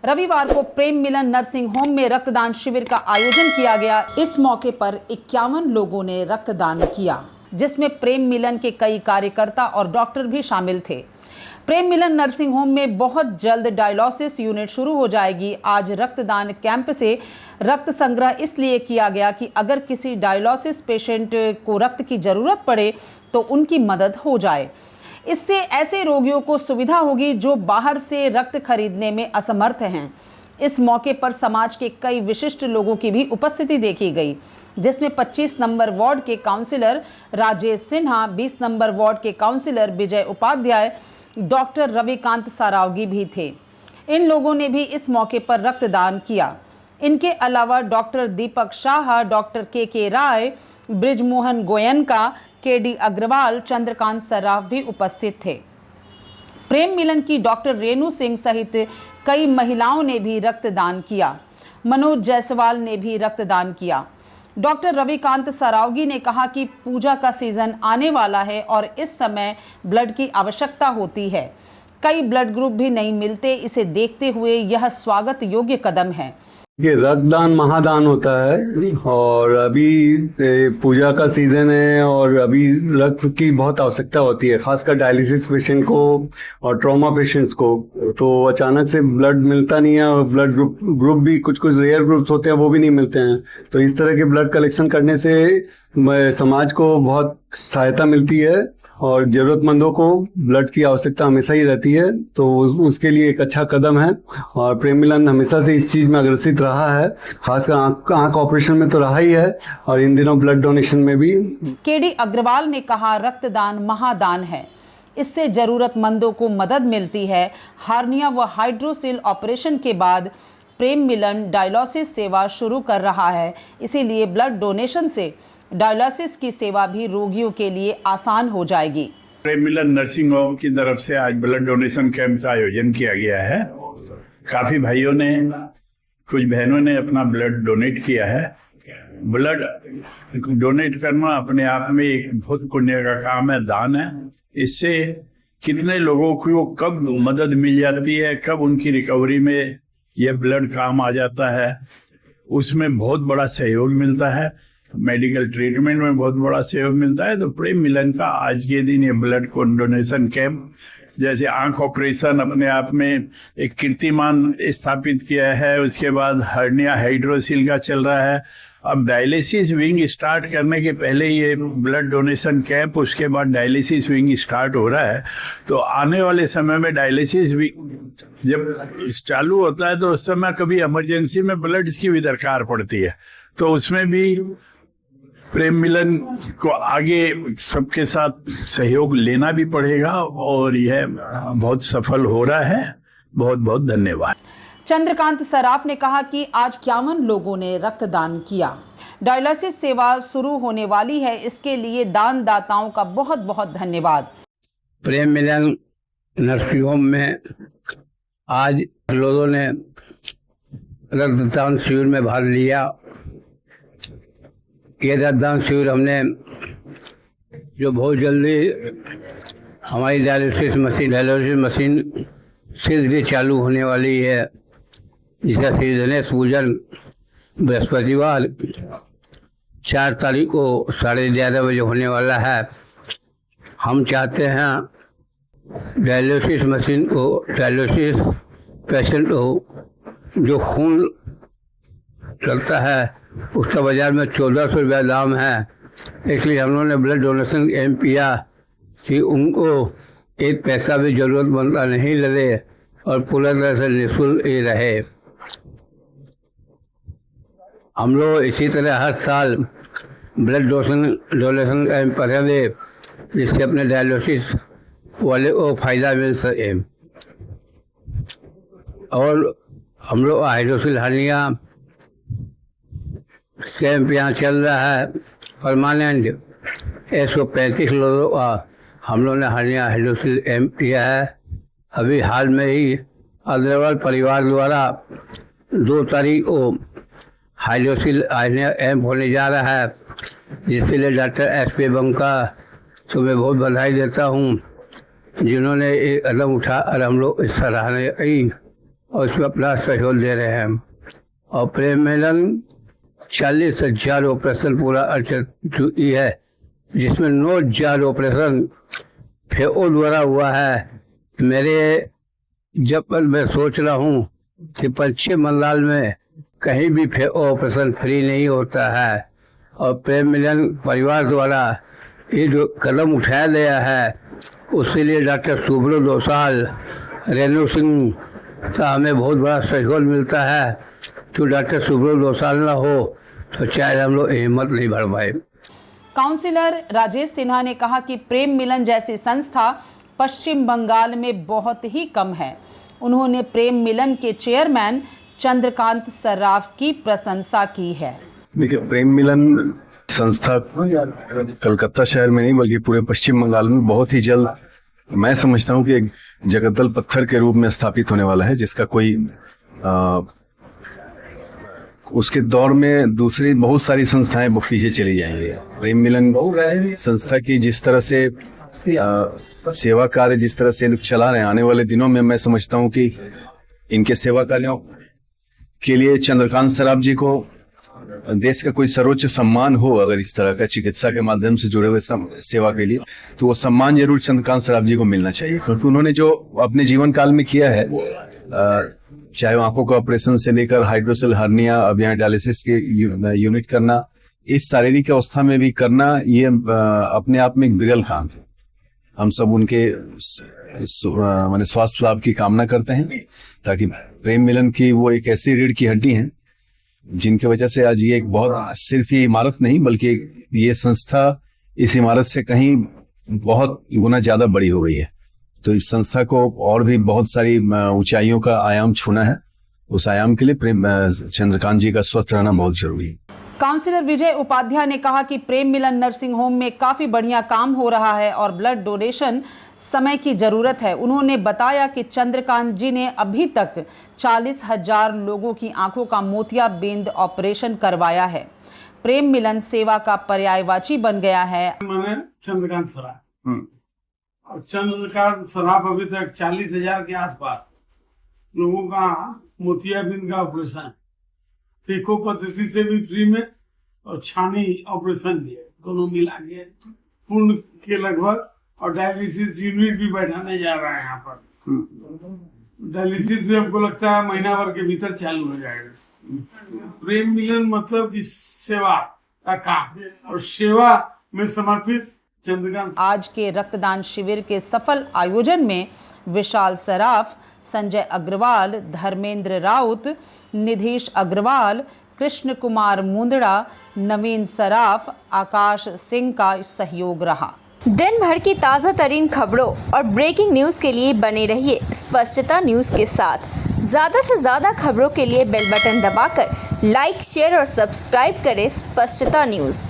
रविवार को प्रेम मिलन nursing home में रक्तदान शिविर का आयोजन किया गया। इस मौके पर 51 लोगों ने रक्तदान किया, जिसमें प्रेम मिलन के कई कार्यकर्ता और डॉक्टर भी शामिल थे। प्रेम मिलन नर्सिंग होम में बहुत जल्द डायलिसिस यूनिट शुरू हो जाएगी। आज रक्तदान कैंप से रक्त संग्रह इसलिए किया गया कि अगर किसी डायलिसिस पेशेंट को रक्त की जरूरत पड़े तो उनकी मदद हो जाए। इससे ऐसे रोगियों को सुविधा होगी जो बाहर से रक्त खरीदने में असमर्थ हैं। इस मौके पर समाज के कई विशिष्ट लोगों की भी उपस्थिति देखी गई, जिसमें 25 नंबर वार्ड के councillor Rajesh Sinha, 20 number ward के काउंसलर विजय उपाध्याय, डॉक्टर रविकांत सारावगी भी थे। इन लोगों ने भी इस मौके पर रक्तदान किया। इनके अलावा डॉक्टर दीपक शाह, डॉक्टर के राय, ब्रिजमोहन गोयनका, केडी अग्रवाल, चंद्रकांत सर्राफ भी उपस्थित थे। प्रेम मिलन की डॉक्टर रेणु सिंह सहित कई महिलाओं ने भी रक्तदान किया। मनोज जायसवाल ने भी रक्तदान किया। डॉक्टर रविकांत सारावगी ने कहा कि पूजा का सीजन आने वाला है और इस समय ब्लड की आवश्यकता होती है। कई ब्लड ग्रुप भी नहीं मिलते, इसे देखते हुए यह स्वागत योग्य कदम है। ये रक्तदान महादान होता है और अभी पूजा का सीजन है और अभी रक्त की बहुत आवश्यकता होती है, खासकर डायलिसिस पेशेंट को और ट्रॉमा पेशेंट्स को। तो अचानक से ब्लड मिलता नहीं है और ब्लड ग्रुप भी कुछ रेयर ग्रुप्स होते हैं, वो भी नहीं मिलते हैं। तो इस तरह के ब्लड कलेक्शन करने से समाज को बहुत सहायता मिलती है और जरूरतमंदों को ब्लड की आवश्यकता हमेशा ही रहती है। तो उसके लिए एक अच्छा कदम है और प्रेम मिलन हमेशा से इस चीज में अग्रसित रहा है, खासकर आंख ऑपरेशन में तो रहा ही है और इन दिनों ब्लड डोनेशन में भी। केडी अग्रवाल ने कहा, रक्तदान महादान है, इससे जरूरतमंदों को मदद मिलती है। हार्निया व हाइड्रोसिल ऑपरेशन के बाद प्रेम मिलन डायलिसिस सेवा शुरू कर रहा है, इसीलिए ब्लड डोनेशन से डायलिसिस की सेवा भी रोगियों के लिए आसान हो जाएगी। प्रेम मिलन नर्सिंग होम की तरफ से आज ब्लड डोनेशन कैंप का आयोजन किया गया है। काफी भाइयों ने, कुछ बहनों ने अपना ब्लड डोनेट किया है। ब्लड डोनेट करना अपने आप में एक बहुत पुण्य का काम है, दान है। इससे कितने लोगों को कब मदद मिल जाती है, कब उनकी रिकवरी में यह ब्लड काम आ जाता है, उसमें बहुत बड़ा सहयोग मिलता है। मेडिकल ट्रीटमेंट में बहुत बड़ा सहयोग मिलता है। तो प्रेम मिलन का आज के दिन ये ब्लड डोनेशन कैंप, जैसे आंख ऑपरेशन अपने आप में एक कीर्तिमान स्थापित किया है, उसके बाद हर्निया हाइड्रोसिल का चल रहा है। अब डायलिसिस विंग स्टार्ट करने के पहले ये ब्लड डोनेशन कैंप, उसके बाद डायलिसिस विंग स्टार्ट हो रहा है। तो आने वाले समय में डायलिसिस विंग जब चालू होता है तो उस समय कभी इमरजेंसी में ब्लड की भी दरकार पड़ती है, तो उसमें भी प्रेम मिलन को आगे सबके साथ सहयोग लेना भी पड़ेगा और यह बहुत सफल हो रहा है। बहुत बहुत धन्यवाद। चंद्रकांत सराफ ने कहा कि आज 51 लोगों ने रक्तदान किया। डायलिसिस सेवा शुरू होने वाली है, इसके लिए दान दाताओं का बहुत बहुत धन्यवाद। प्रेम मिलन नर्सिंग होम में आज लोगों ने रक्तदान शिविर में भाग लिया। ये रक्तदान शिविर हमने जो बहुत जल्दी हमारी डायलिसिस मशीन शीघ्र चालू होने वाली है, जिसका श्री गणेश पूजन बृहस्पतिवार 4 तारीख को 11:30 बजे होने वाला है। हम चाहते हैं डायलिसिस मशीन को, डायलिसिस पेशेंट को जो खून लगता है उसका बाजार में 1400 रुपया दाम है, इसलिए हम लोगों ने ब्लड डोनेशन कैंप किया कि उनको एक पैसा भी जरूरतमंद नहीं लगे और पूरा तरह से निःशुल्क ही रहे। हम लोग इसी तरह हर साल ब्लड डोनेशन कैंप करेंगे, जिससे अपने डायलिसिस वाले को फायदा मिल सके। और हम लोग हाइड्रोसिल हार्निया कैंप यहाँ चल रहा है परमानेंट। 135 लोगों का हम लोगों ने हार्निया हाइड्रोसिल कैंप किया है। अभी हाल में ही अग्रवाल परिवार द्वारा 2 तारीख को हाइड्रोसिल हार्निया कैंप होने जा रहा है, जिसके लिए डॉक्टर SP बंका को मैं बहुत बधाई देता हूँ, जिन्होंने एक कदम उठा और हम लोग इस सराहना की और उसमें अपना सहयोग दे रहे हैं। और प्रेम मिलन 40,000 ऑपरेशन पूरा अर्चन चुकी है, जिसमें 9,000 ऑपरेशन फेओ द्वारा हुआ है। मेरे जब मैं सोच रहा हूँ कि पश्चिम बंगाल में कहीं भी फेओ ऑपरेशन फ्री नहीं होता है। और प्रेम मिलन परिवार द्वारा ये जो कदम उठाया गया है, उसके लिए डॉक्टर सुब्रत दोसाल, रेणु सिंह का हमें बहुत बड़ा सहयोग मिलता है। तो डॉक्टर सुब्रत दोसाल ना हो तो शायद हम लोग हिम्मत नहीं भर पाए। काउंसिलर राजेश सिन्हा ने कहा कि प्रेम मिलन जैसी संस्था पश्चिम बंगाल में बहुत ही कम है। उन्होंने प्रेम मिलन के चेयरमैन चंद्रकांत सर्राफ की प्रशंसा की है। देखिए, प्रेम मिलन संस्था कलकत्ता शहर में नहीं बल्कि पूरे पश्चिम बंगाल में बहुत ही जल्द, मैं समझता हूँ कि एक जगतल पत्थर के रूप में स्थापित होने वाला है, जिसका कोई उसके दौर में दूसरी बहुत सारी संस्थाएं वो पीछे चली जाएंगी। प्रेम मिलन संस्था की जिस तरह से सेवा कार्य जिस तरह से लोग चला रहे हैं, आने वाले दिनों में मैं समझता हूँ कि इनके सेवा कार्यों के लिए चंद्रकांत सर्राफ जी को देश का कोई सर्वोच्च सम्मान हो, अगर इस तरह का चिकित्सा के माध्यम से जुड़े हुए सेवा के लिए, तो वो सम्मान जरूर चंद्रकांत सर्राफ जी को मिलना चाहिए। क्योंकि उन्होंने जो अपने जीवन काल में किया है, चाहे आंखों का ऑपरेशन से लेकर हाइड्रोसेल हर्निया, अब यहाँ डायलिसिस के यूनिट करना, इस शारीरिक अवस्था में भी करना, ये अपने आप में एक विरल काम है। हम सब उनके माने स्वास्थ्य लाभ की कामना करते हैं, ताकि प्रेम मिलन की वो एक ऐसी रीढ़ की हड्डी है जिनकी वजह से आज ये एक बहुत, सिर्फ ये इमारत नहीं बल्कि ये संस्था इस इमारत से कहीं बहुत गुना ज्यादा बड़ी हो गई है। तो इस संस्था को और भी बहुत सारी ऊंचाइयों का आयाम छूना है। उस आयाम के लिए चंद्रकांत जी का स्वस्थ रहना बहुत जरूरी है। काउंसिलर विजय उपाध्याय ने कहा कि प्रेम मिलन नर्सिंग होम में काफी बढ़िया काम हो रहा है और ब्लड डोनेशन समय की जरूरत है। उन्होंने बताया कि चंद्रकांत जी ने अभी तक 40,000 लोगों की आंखों का मोतियाबिंद ऑपरेशन करवाया है। प्रेम मिलन सेवा का पर्यायवाची बन गया है। मैंने चंद्रकांत सर्राफ और चंद्रकांत सर्राफ अभी तक 40,000 के आसपास लोगों का मोतियाबिंद का ऑपरेशन, फेको पद्धति से भी फ्री में और छानी ऑपरेशन भी है, दोनों मिला के पूर्ण के लगभग। और डायलिसिस यूनिट भी बैठाने जा रहा है यहाँ पर। डायलिसिस भी हमको लगता है महीना भर के भीतर चालू हो जाएगा। प्रेम मिलन मतलब इस सेवा का काम और सेवा में समर्पित चंद्रकांत। आज के रक्तदान शिविर के सफल आयोजन में विशाल सराफ, संजय अग्रवाल, धर्मेंद्र राउत, निधीश अग्रवाल, कृष्ण कुमार मुंदड़ा, नवीन सराफ, आकाश सिंह का सहयोग रहा। दिन भर की ताज़ा तरीन खबरों और ब्रेकिंग न्यूज़ के लिए बने रहिए स्पष्टता न्यूज़ के साथ। ज़्यादा से ज़्यादा खबरों के लिए बेल बटन दबाकर लाइक, शेयर और सब्सक्राइब करें स्पष्टता न्यूज़।